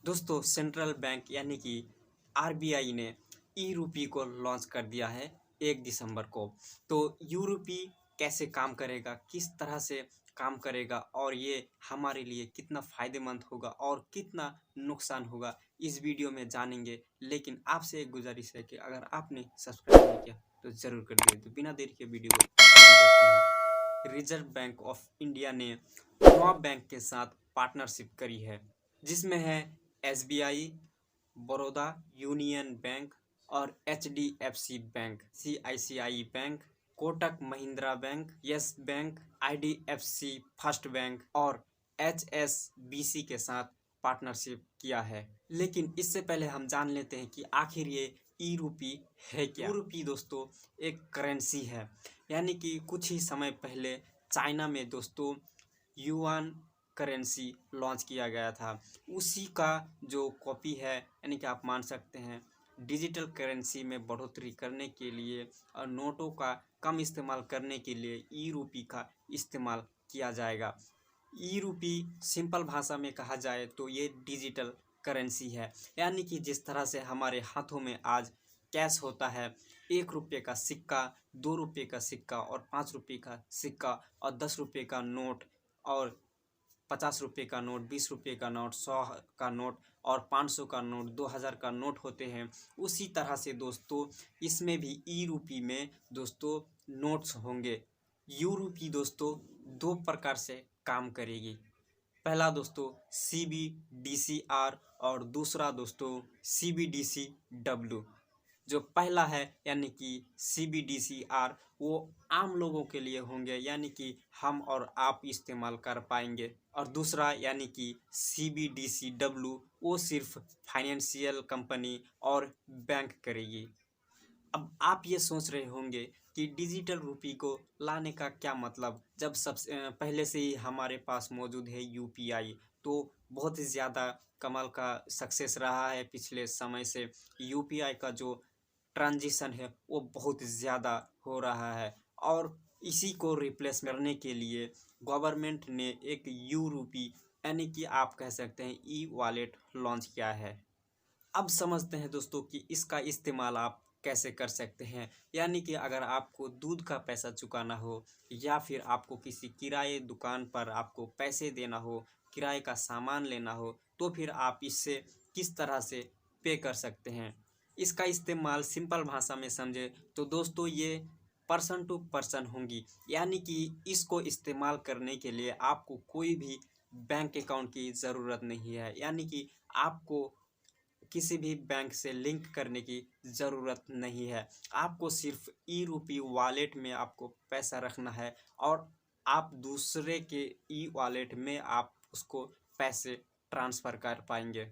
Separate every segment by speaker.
Speaker 1: दोस्तों central bank यानी कि आरबीआई ने ई रूपी को लॉन्च कर दिया है 1 दिसंबर को। तो यू रूपी कैसे काम करेगा, किस तरह से काम करेगा और ये हमारे लिए कितना फ़ायदेमंद होगा और कितना नुकसान होगा, इस वीडियो में जानेंगे। लेकिन आपसे एक गुजारिश है कि अगर आपने सब्सक्राइब नहीं किया तो ज़रूर कर दीजिए। तो बिना देर के वीडियो को शुरू करते हैं। रिजर्व बैंक ऑफ इंडिया ने 9 बैंक के साथ पार्टनरशिप करी है, जिसमें है एसबीआई, बड़ौदा यूनियन बैंक और HDFC bank, ICICI bank, Kotak Mahindra bank, yes bank, IDFC first bank और एचएसबीसी के साथ पार्टनरशिप किया है। लेकिन इससे पहले हम जान लेते हैं कि आखिर ये ई रूपी है क्या। ई रूपी दोस्तों एक करेंसी है, यानी कि कुछ ही समय पहले चाइना में दोस्तों युआन करेंसी लॉन्च किया गया था। उसी का जो कॉपी है, यानी कि आप मान सकते हैं डिजिटल करेंसी में बढ़ोतरी करने के लिए और नोटों का कम इस्तेमाल करने के लिए ई रूपी का इस्तेमाल किया जाएगा। ई रूपी सिंपल भाषा में कहा जाए तो ये डिजिटल करेंसी है, यानी कि जिस तरह से हमारे हाथों में आज कैश होता है, 1 रुपये का सिक्का, 2 रुपये का सिक्का और 5 रुपये का सिक्का और 10 रुपये का नोट और 50 रुपये का नोट, 20 रुपये का नोट, 100 का नोट और 500 का नोट, 2000 का नोट होते हैं। उसी तरह से दोस्तों इसमें भी ई रूपी में दोस्तों नोट्स होंगे। यू रूपी दोस्तों 2 प्रकार से काम करेगी। पहला दोस्तों CBDCR और दूसरा दोस्तों CBDCW। जो पहला है यानी कि CBDCR वो आम लोगों के लिए होंगे, यानी कि हम और आप इस्तेमाल कर पाएंगे, और दूसरा यानी कि CBDCW वो सिर्फ फाइनेंशियल कंपनी और बैंक करेगी। अब आप ये सोच रहे होंगे कि डिजिटल रूपी को लाने का क्या मतलब, जब सबसे पहले से ही हमारे पास मौजूद है यूपीआई। तो बहुत ही ज़्यादा कमाल का सक्सेस रहा है पिछले समय से। यूपीआई का जो ट्रांजिशन है वो बहुत ज़्यादा हो रहा है, और इसी को रिप्लेस करने के लिए गवर्नमेंट ने एक यू रूपी यानी कि आप कह सकते हैं ई वॉलेट लॉन्च किया है। अब समझते हैं दोस्तों कि इसका इस्तेमाल आप कैसे कर सकते हैं। यानी कि अगर आपको दूध का पैसा चुकाना हो या फिर आपको किसी किराए दुकान पर आपको पैसे देना हो, किराए का सामान लेना हो, तो फिर आप इससे किस तरह से पे कर सकते हैं। इसका इस्तेमाल सिंपल भाषा में समझे तो दोस्तों ये पर्सन टू पर्सन होंगी, यानी कि इसको इस्तेमाल करने के लिए आपको कोई भी बैंक अकाउंट की ज़रूरत नहीं है, यानी कि आपको किसी भी बैंक से लिंक करने की ज़रूरत नहीं है। आपको सिर्फ ई रूपी वॉलेट में आपको पैसा रखना है और आप दूसरे के ई वॉलेट में आप उसको पैसे ट्रांसफ़र कर पाएंगे।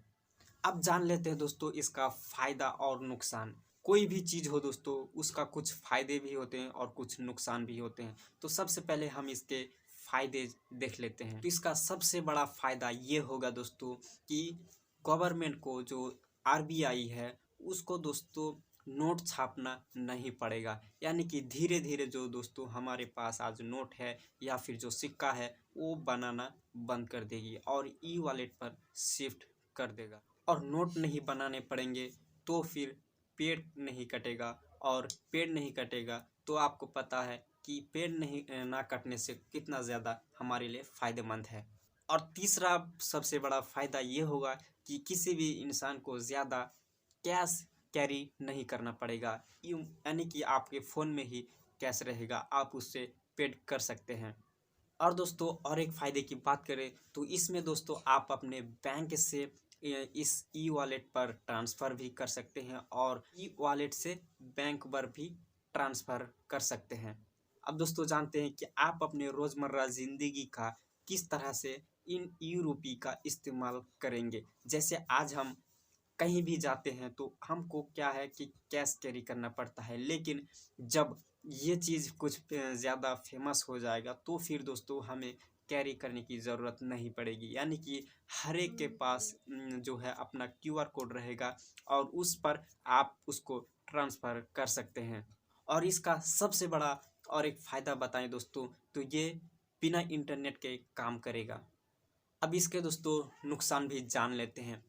Speaker 1: अब जान लेते हैं दोस्तों इसका फ़ायदा और नुकसान। कोई भी चीज़ हो दोस्तों उसका कुछ फ़ायदे भी होते हैं और कुछ नुकसान भी होते हैं। तो सबसे पहले हम इसके फ़ायदे देख लेते हैं। तो इसका सबसे बड़ा फ़ायदा ये होगा दोस्तों कि गवर्नमेंट को, जो आरबीआई है, उसको दोस्तों नोट छापना नहीं पड़ेगा। यानी कि धीरे धीरे जो दोस्तों हमारे पास आज नोट है या फिर जो सिक्का है वो बनाना बंद कर देगी और ई वॉलेट पर शिफ्ट कर देगा। और नोट नहीं बनाने पड़ेंगे तो फिर पेड़ नहीं कटेगा, और पेड़ नहीं कटेगा तो आपको पता है कि पेड़ नहीं ना कटने से कितना ज़्यादा हमारे लिए फ़ायदेमंद है। और तीसरा सबसे बड़ा फ़ायदा ये होगा कि किसी भी इंसान को ज़्यादा कैश कैरी नहीं करना पड़ेगा, यानी कि आपके फ़ोन में ही कैश रहेगा, आप उससे पेड कर सकते हैं। और दोस्तों और एक फ़ायदे की बात करें तो इसमें दोस्तों आप अपने बैंक से इस ई वॉलेट पर ट्रांसफ़र भी कर सकते हैं और ई वॉलेट से बैंक पर भी ट्रांसफ़र कर सकते हैं। अब दोस्तों जानते हैं कि आप अपने रोज़मर्रा ज़िंदगी का किस तरह से इन ई रूपी का इस्तेमाल करेंगे। जैसे आज हम कहीं भी जाते हैं तो हमको क्या है कि कैश कैरी करना पड़ता है, लेकिन जब ये चीज़ कुछ ज़्यादा फेमस हो जाएगा तो फिर दोस्तों हमें कैरी करने की ज़रूरत नहीं पड़ेगी। यानी कि हर एक के पास जो है अपना क्यूआर कोड रहेगा और उस पर आप उसको ट्रांसफ़र कर सकते हैं। और इसका सबसे बड़ा और एक फ़ायदा बताएं दोस्तों तो ये बिना इंटरनेट के काम करेगा। अब इसके दोस्तों नुकसान भी जान लेते हैं।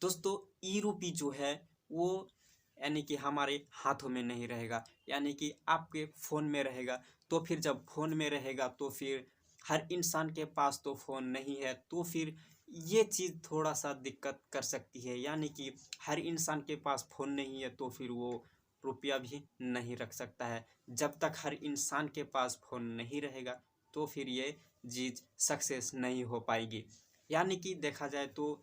Speaker 1: दोस्तों ई रूपी जो है वो यानी कि हमारे हाथों में नहीं रहेगा, यानी कि आपके फ़ोन में रहेगा। तो फिर जब फ़ोन में रहेगा तो फिर हर इंसान के पास तो फ़ोन नहीं है, तो फिर ये चीज़ थोड़ा सा दिक्कत कर सकती है। यानी कि हर इंसान के पास फ़ोन नहीं है तो फिर वो रुपया भी नहीं रख सकता है। जब तक हर इंसान के पास फ़ोन नहीं रहेगा तो फिर ये चीज़ सक्सेस नहीं हो पाएगी। यानी कि देखा जाए तो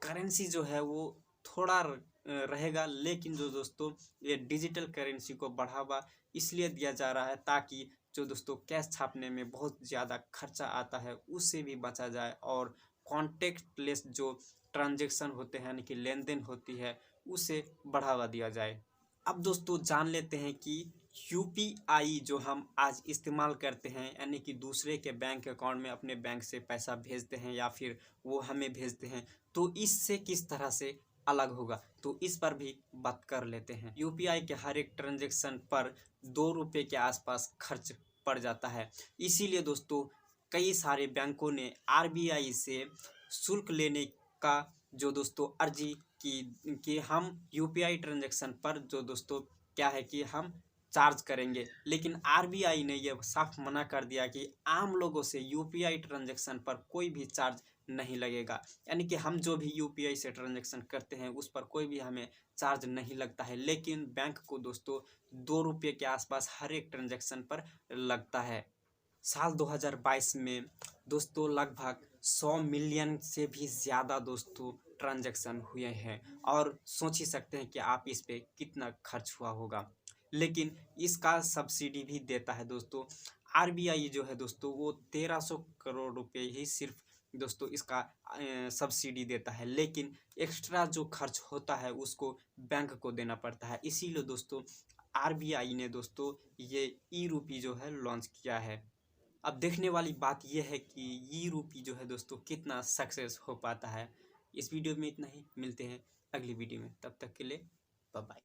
Speaker 1: करेंसी जो है वो थोड़ा रहेगा, लेकिन जो दोस्तों ये डिजिटल करेंसी को बढ़ावा इसलिए दिया जा रहा है ताकि जो दोस्तों कैश छापने में बहुत ज़्यादा खर्चा आता है उससे भी बचा जाए, और कॉन्टेक्टलेस जो ट्रांजैक्शन होते हैं यानी कि लेन देन होती है उसे बढ़ावा दिया जाए। अब दोस्तों जान लेते हैं कि यूपीआई जो हम आज इस्तेमाल करते हैं, यानी कि दूसरे के बैंक अकाउंट में अपने बैंक से पैसा भेजते हैं या फिर वो हमें भेजते हैं, तो इससे किस तरह से अलग होगा, तो इस पर भी बात कर लेते हैं। यूपीआई के हर एक ट्रांजैक्शन पर 2 रुपये के आसपास खर्च पड़ जाता है। इसीलिए दोस्तों कई सारे बैंकों ने आरबीआई से शुल्क लेने का जो दोस्तों अर्जी कि हम यूपीआई ट्रांजैक्शन पर जो दोस्तों क्या है कि हम चार्ज करेंगे। लेकिन आरबीआई ने यह साफ मना कर दिया कि आम लोगों से यूपीआई ट्रांजैक्शन पर कोई भी चार्ज नहीं लगेगा, यानी कि हम जो भी यूपीआई से ट्रांजैक्शन करते हैं उस पर कोई भी हमें चार्ज नहीं लगता है। लेकिन बैंक को दोस्तों 2 रुपये के आसपास हर एक ट्रांजैक्शन पर लगता है। साल 2022 में दोस्तों लगभग 100 मिलियन से भी ज़्यादा दोस्तों ट्रांजैक्शन हुए हैं, और सोच ही सकते हैं कि आप इस पे कितना खर्च हुआ होगा। लेकिन इसका सब्सिडी भी देता है दोस्तों। आरबीआई जो है दोस्तों वो 1300 करोड़ रुपए ही सिर्फ दोस्तों इसका सब्सिडी देता है, लेकिन एक्स्ट्रा जो खर्च होता है उसको बैंक को देना पड़ता है। इसीलिए दोस्तों आरबीआई ने दोस्तों ये ई रूपी जो है लॉन्च किया है। अब देखने वाली बात यह है कि ई रूपी जो है दोस्तों कितना सक्सेस हो पाता है। इस वीडियो में इतना ही, मिलते हैं अगली वीडियो में, तब तक के लिए बाय बाय।